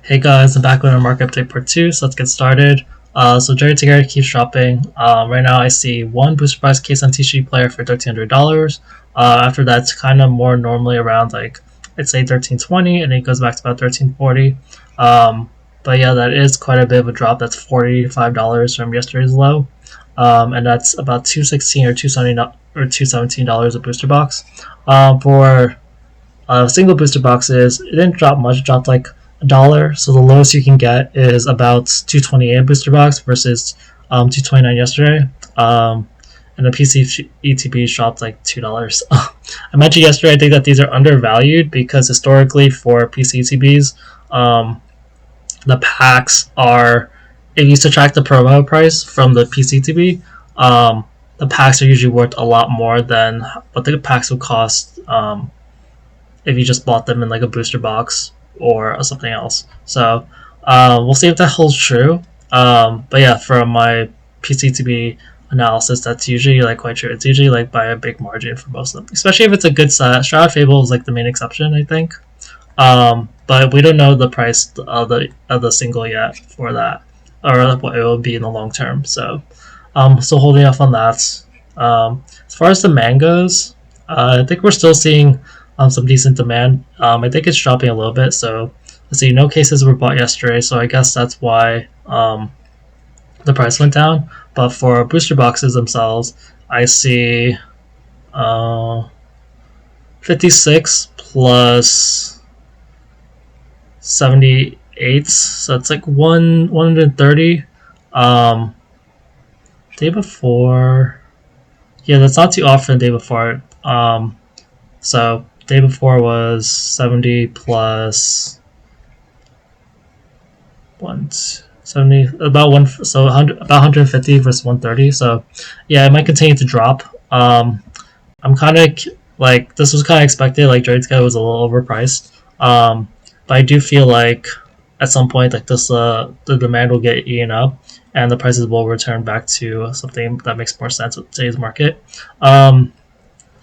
Hey guys, I'm back with our market update part 2, so let's get started. So Jerry Tagari keeps dropping. Right now I see one booster price case on TCG player for $1,300. After that, it's kind of more normally around like, I'd say 1320, and it goes back to about 1340. But yeah, that is quite a bit of a drop. That's $45 from yesterday's low. And that's about 216 or 270 or $217 a booster box. For single booster boxes, it didn't drop much. It dropped like $1. So the lowest you can get is about 228 booster box versus 229 yesterday. And the PC ETB dropped like $2. I mentioned yesterday I think that these are undervalued because historically for PC ETBs, the packs are, if you subtract the promo price from the PC ETB, the packs are usually worth a lot more than what the packs would cost if you just bought them in like a booster box or something else. So we'll see if that holds true. But yeah, from my PCTB analysis, that's usually like quite true. It's usually like by a big margin for most of them, especially if it's a good set. Shroud Fable is like the main exception, I think. But we don't know the price of the single yet for that, or what it will be in the long term. So still holding off on that. As far as the mangoes, I think we're still seeing some decent demand. I think it's dropping a little bit. So let's see, no cases were bought yesterday, so I guess that's why the price went down. But for booster boxes themselves, I see 56 plus 78, so it's like 130. Day before, yeah, that's not too often. Day before, so day before was 70 plus 170, about one, so 100, about 150 versus 130. So yeah, it might continue to drop. I'm kind of like, this was kind of expected. Like Drake's guy was a little overpriced. But I do feel like at some point, like this, the demand will get eaten up, and the prices will return back to something that makes more sense with today's market.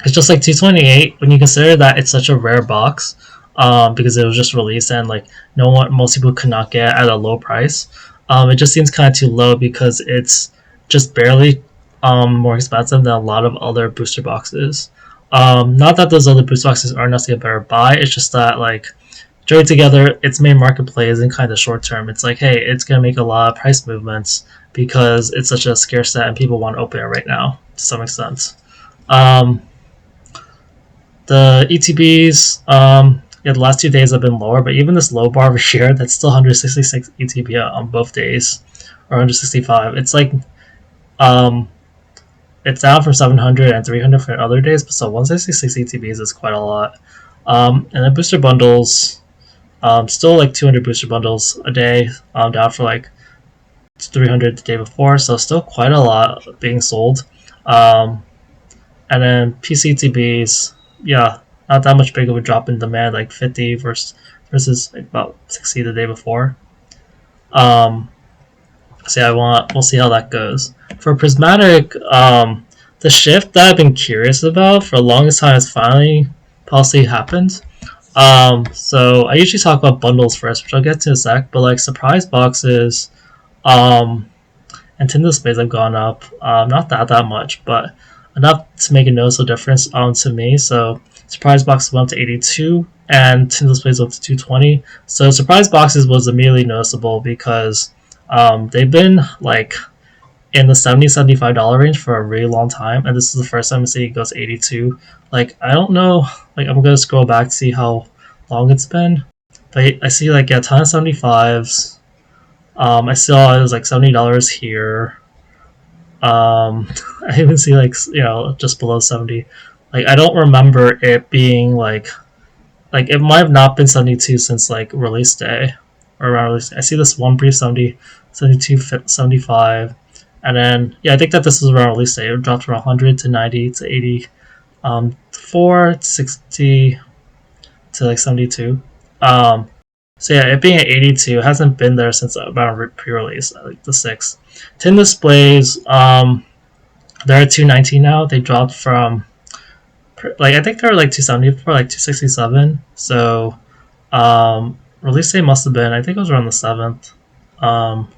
It's just like 228 when you consider that it's such a rare box, because it was just released and like most people could not get at a low price. It just seems kind of too low because it's just barely more expensive than a lot of other booster boxes. Not that those other booster boxes aren't necessarily a better buy. It's just that like joined together, its main market play isn't kind of short term. It's like, hey, it's gonna make a lot of price movements because it's such a scarce set and people want to open it right now to some extent. The ETBs, yeah, the last 2 days have been lower, but even this low bar over here, that's still 166 ETB on both days, or 165. It's like, it's down from 700 and 300 for other days, but so 166 ETBs is quite a lot. And then booster bundles, still like 200 booster bundles a day, down for like 300 the day before, so still quite a lot being sold. And then PCTBs, yeah, not that much big of a drop in demand, like 50 versus like about 60 the day before. So yeah, we'll see how that goes. For Prismatic, the shift that I've been curious about for the longest time has finally possibly happened. So I usually talk about bundles first, which I'll get to in a sec, but like surprise boxes, and Nintendo displays have gone up, not that much, but enough to make a noticeable difference to me. So surprise boxes went up to 82 and Nintendo displays up to 220. So surprise boxes was immediately noticeable because they've been like in the $70-$75 range for a really long time, and this is the first time I see it goes 82. Like, I don't know, like I'm gonna scroll back to see how long it's been, but I see like, yeah, a ton of 75s. I saw it was like $70 here. I even see like, just below 70. Like, I don't remember it being like it might have not been 72 since like release day or around release day. I see this one brief 70, 72, 75. And then, yeah, I think that this is around release day. It dropped from 100 to 90 to 80, 4 to 60 to like 72. So yeah, it being at 82 hasn't been there since about pre-release, like the 6th. Tin displays, they're at 219 now. They dropped from, like, I think they were like 270 before, like 267. So Release date must have been, I think it was around the 7th. Um,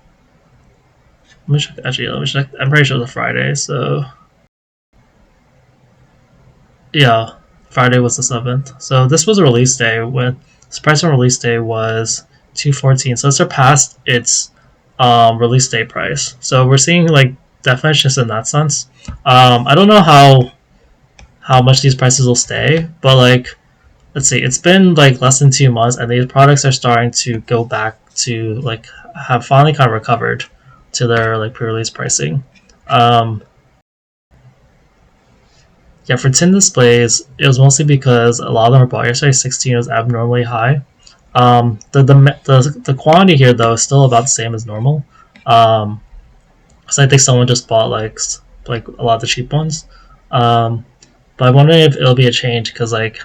let me check. Actually, let me check. I'm pretty sure it was a Friday. So yeah, Friday was the 7th. So this was a release day when the price on release day was 214. So it surpassed its release day price. So we're seeing like definitions in that sense. I don't know how much these prices will stay, but like let's see, it's been like less than 2 months, and these products are starting to go back to like have finally kind of recovered to their like pre-release pricing. Um, yeah, for tin displays, it was mostly because a lot of them were bought yesterday. 16 was abnormally high. The quantity here though is still about the same as normal. Um, so I think someone just bought like a lot of the cheap ones. Um, but I'm wondering if it'll be a change because like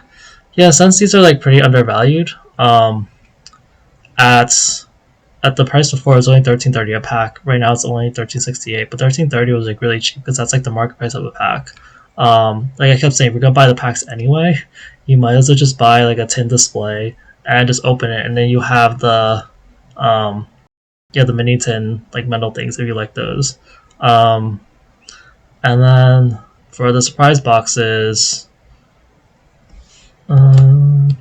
yeah, since these are like pretty undervalued, at at the price before it was only 13.30 a pack. Right now it's only 13.68, but 13.30 was like really cheap because that's like the market price of a pack. Like I kept saying, if you're gonna buy the packs anyway, you might as well just buy like a tin display and just open it, and then you have the um, yeah, the mini tin like metal things if you like those. Um, and then for the surprise boxes, um,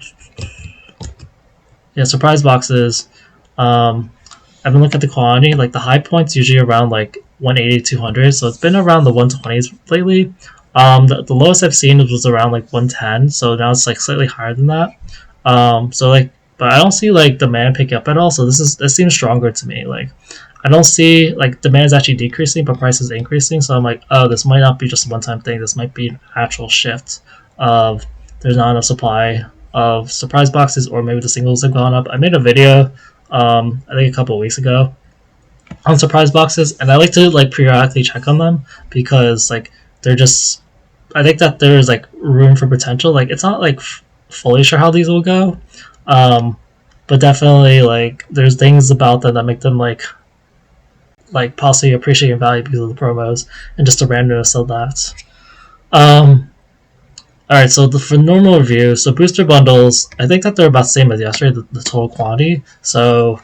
yeah, surprise boxes. Um, I've been looking at the quantity. Like the high points usually around like 180 200, so it's been around the 120s lately. The lowest I've seen was around like 110, so now it's like slightly higher than that. So like, but I don't see like demand picking up at all. So this seems stronger to me. Like I don't see like demand is actually decreasing, but price is increasing. So I'm like, oh, this might not be just a one-time thing. This might be an actual shift of there's not enough supply of surprise boxes, or maybe the singles have gone up. I made a video, I think a couple of weeks ago, on surprise boxes, and I like to like periodically check on them because like they're just. I think that there's like room for potential. Like it's not like fully sure how these will go, um, but definitely like there's things about them that make them like possibly appreciating value because of the promos and just the randomness of that. Um, all right, so for normal review, so booster bundles, I think that they're about the same as yesterday, the total quantity. So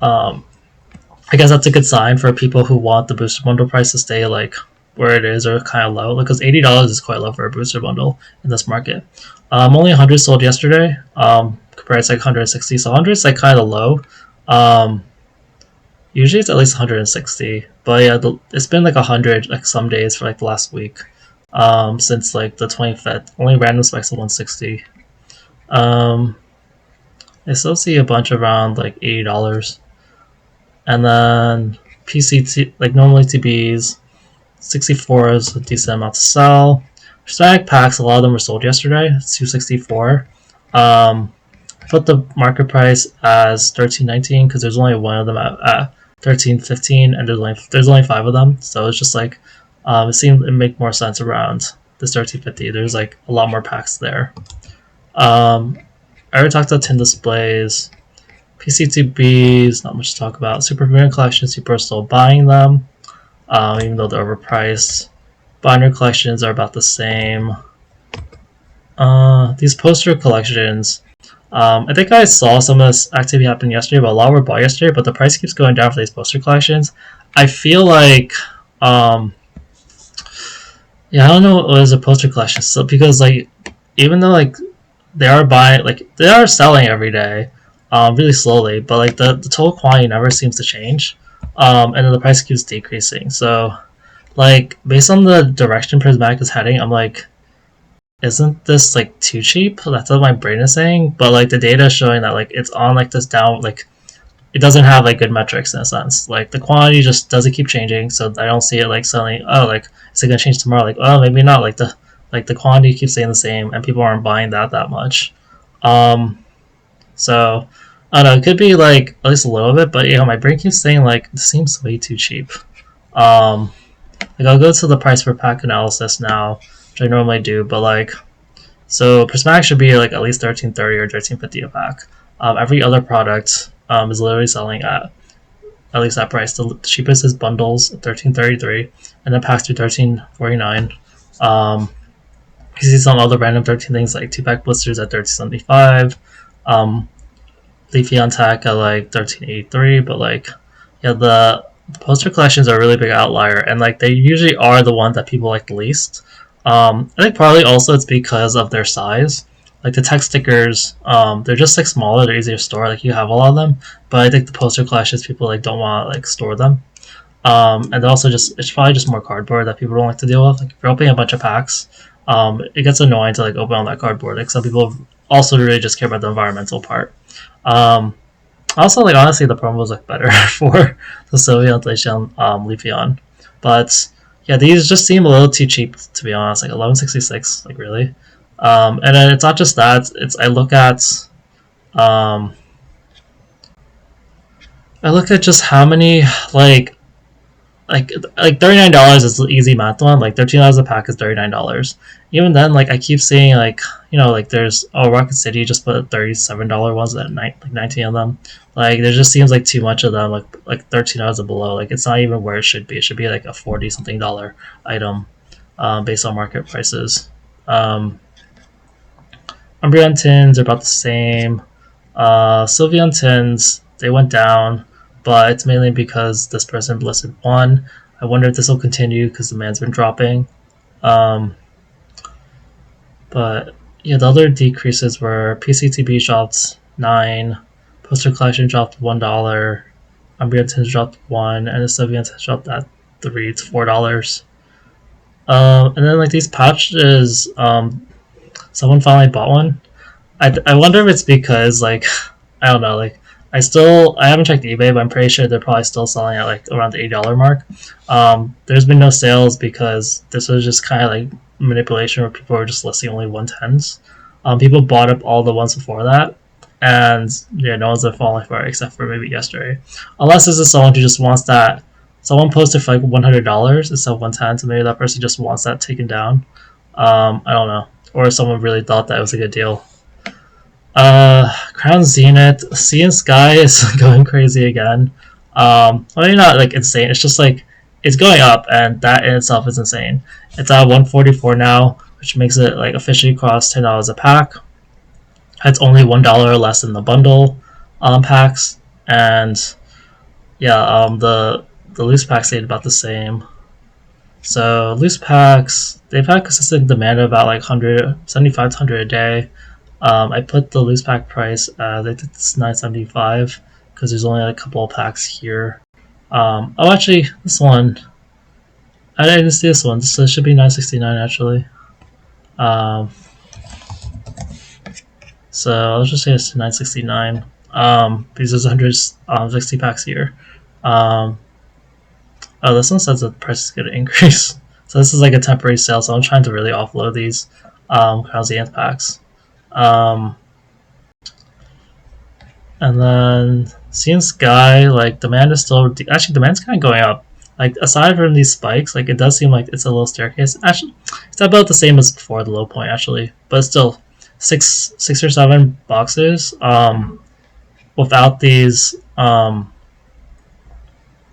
um, I guess that's a good sign for people who want the booster bundle price to stay like where it is or kind of low, because $80 is quite low for a booster bundle in this market. Only 100 sold yesterday, compared to like 160, so 100 is like kind of low. Um, Usually it's at least 160, but yeah, it's been like 100 like some days for like the last week, since like the 25th. Only random specs of 160. Um, I still see a bunch around like $80, and then PCT like normally TBs 64 is a decent amount to sell. Static packs, a lot of them were sold yesterday. It's 264. I put the market price as 13.19 because there's only one of them at 13.15, and there's only five of them. So it's just like it seemed it make more sense around this 13.50. There's like a lot more packs there. I already talked about tin displays. PCTBs, not much to talk about. Super Premium Collections, people are still buying them, even though they're overpriced. Binder collections are about the same. These poster collections, I think I saw some of this activity happen yesterday, but a lot were bought yesterday, but the price keeps going down for these poster collections. I feel like, yeah, I don't know what is a poster collection. So, because like, even though like they are buying, like they are selling every day, really slowly, but like the total quantity never seems to change, and then the price keeps decreasing. So, like based on the direction Prismatic is heading, I'm like, isn't this like too cheap? That's what my brain is saying. But like the data is showing that like it's on like this down, like it doesn't have like good metrics in a sense. Like the quantity just doesn't keep changing, so I don't see it like suddenly, oh, like is it gonna change tomorrow? Like, oh, maybe not. Like the quantity keeps staying the same, and people aren't buying that much. Um, so I don't know. It could be like at least a little bit, but my brain keeps saying like this seems way too cheap. Um, like I'll go to the price per pack analysis now, which I normally do, but like so Prismatic should be like at least 13.30 or 13.50 a pack. Every other product is literally selling at least that price. The cheapest is bundles 13.33, and then packs to 13.49. You see some other random 13 things like 2-pack blisters at 13.75. Um, Leafy on Tech at like 1383, but like yeah, the poster collections are a really big outlier, and like they usually are the ones that people like the least. I think probably also it's because of their size. Like the tech stickers, they're just like smaller, they're easier to store. Like you have a lot of them, but I think the poster collections people like don't want to like store them. And also just it's probably just more cardboard that people don't like to deal with. Like if you're opening a bunch of packs, it gets annoying to like open on that cardboard. Like some people also really just care about the environmental part. Um, Also, like honestly, the promos look better for the Sylveon Glaceon Leafeon, but yeah, these just seem a little too cheap to be honest. Like 1166, like really. And then it's not just that. It's um, I look at just how many like like $39 is the easy math one. Like $13 a pack is $39. Even then, like I keep seeing like like there's Rocket City just put $37 ones at night, like 19 of them. Like there just seems like too much of them. Like $13 and below. Like it's not even where it should be. It should be like a 40 something dollar item, based on market prices. Um, Umbreon tins are about the same. Sylveon tins they went down, but it's mainly because this person listed one. I wonder if this will continue because demand's been dropping. Um, but yeah, the other decreases were PCTB dropped 9, Poster Collection dropped $1, Umbreon tins dropped 1, and the Sylveon tins dropped at 3 to $4. And then like these patches, someone finally bought one. I wonder if it's because like I don't know like I haven't checked eBay, but I'm pretty sure they're probably still selling at like around the $80 mark. There's been no sales because this was just kind of like manipulation where people were just listing only 110s. People bought up all the ones before that, and yeah, no one's been falling for it except for maybe yesterday. Unless this is someone who just wants that. Someone posted for like $100 instead of 110, so maybe that person just wants that taken down. I don't know, or someone really thought that it was a good deal. Crown Zenith, Sea and Sky is going crazy again. Well, not like insane. It's just like it's going up, and that in itself is insane. It's at 144 now, which makes it like officially cost $10 a pack. It's only $1 less than the bundle packs, and yeah, the loose packs stayed about the same. So loose packs, they've had consistent demand of about like 175 to 100 a day. I put the loose pack price I think it's $9.75 because there's only a couple of packs here. Oh, actually, this one I didn't see this one, so it should be $9.69 actually. So I'll just say it's $9.69. Because there's 160 packs here. Oh, this one says that the price is going to increase. So this is like a temporary sale. So I'm trying to really offload these Crown Zenith packs. And then Sea and Sky, like demand is still actually demand's kind of going up. Like aside from these spikes, like it does seem like it's a little staircase. Actually, it's about the same as before the low point actually, but still six or seven boxes. Without these,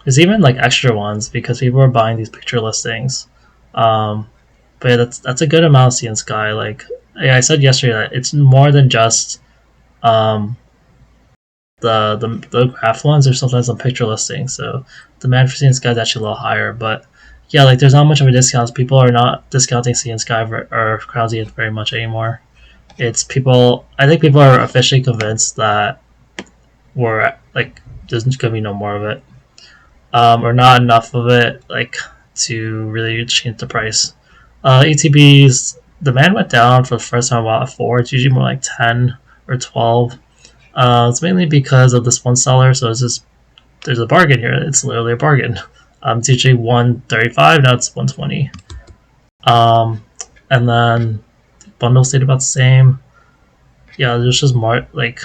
there's even like extra ones because people are buying these picture listings. But yeah, that's a good amount of Sea and Sky. Like yeah, I said yesterday that it's more than just the graph ones are sometimes on picture listings, so demand for Sea and Sky is actually a little higher. But yeah, like there's not much of a discount. People are not discounting Sea and Sky or Crown Zenith very much anymore. It's people. I think people are officially convinced that we're like there's gonna be no more of it, or not enough of it, like to really change the price. ETBs demand went down for the first time about 4. It's usually more like 10 or 12. It's mainly because of this one seller, so it's just there's a bargain here. It's literally a bargain. It's usually 135, now it's 120. And then bundle stayed about the same. Yeah, there's just more like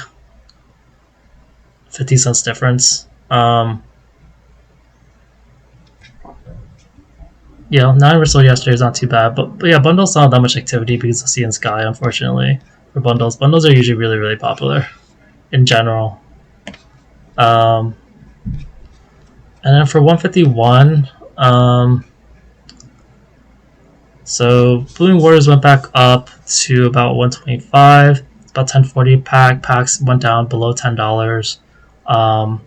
50 cents difference. Yeah, 9 were sold yesterday is not too bad, but yeah, bundles don't have that much activity because of Sea and Sky, unfortunately. For bundles, bundles are usually really, really popular in general. And then for 151, so Blooming Waters went back up to about 125. about 1040 pack. Packs went down below $10. Um,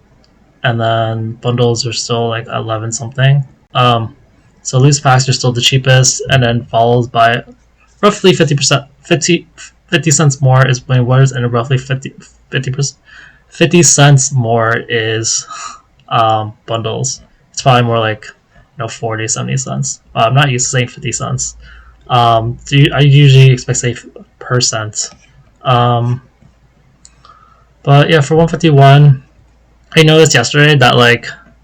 and then bundles are still like 11 something. So loose packs are still the cheapest, and then followed by roughly 50%, 50 cents more is plain waters, and roughly 50 cents more is bundles. It's probably more like 40, 70 cents. I'm not used to saying 50 cents. I usually expect say per cent. Um, but yeah, for 151, I noticed yesterday that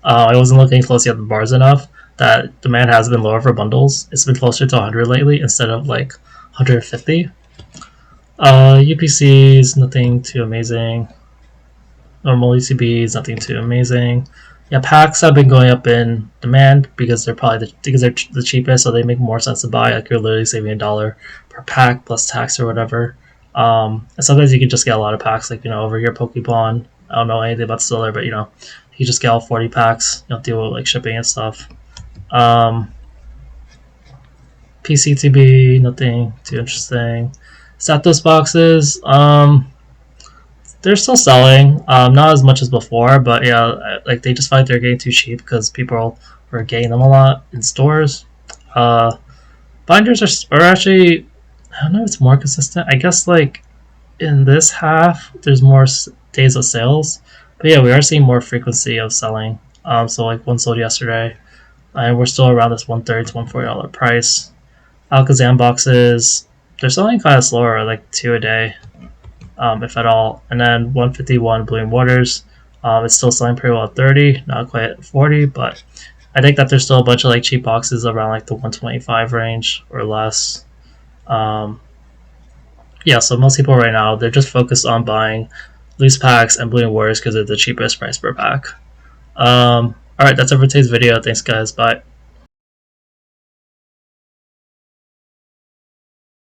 I wasn't looking closely at the bars enough. That demand has been lower for bundles. It's been closer to 100 lately instead of like 150. UPC is nothing too amazing. Normal ECB is nothing too amazing. Yeah, packs have been going up in demand because they're the cheapest, so they make more sense to buy. Like you're literally saving $1 per pack plus tax or whatever. And sometimes you can just get a lot of packs, like over here Pokemon. I don't know anything about Stiller, but you just get all 40 packs. You don't deal with like shipping and stuff. PCTB, nothing too interesting. Zapdos boxes, they're still selling, not as much as before, but yeah, like they just find they're getting too cheap because people were getting them a lot in stores. Binders are actually, I don't know if it's more consistent. I guess like in this half, there's more days of sales, but yeah, we are seeing more frequency of selling. So like one sold yesterday, and we're still around this $130 to $140 price. Alakazam boxes, they're selling kind of slower, like 2 a day. If at all. And then 151 Blooming Waters. It's still selling pretty well at 30, not quite at 40, but I think that there's still a bunch of like cheap boxes around like the 125 range or less. Yeah, so most people right now they're just focused on buying loose packs and Blooming Waters because they're the cheapest price per pack. All right, that's it for today's video. Thanks, guys. Bye.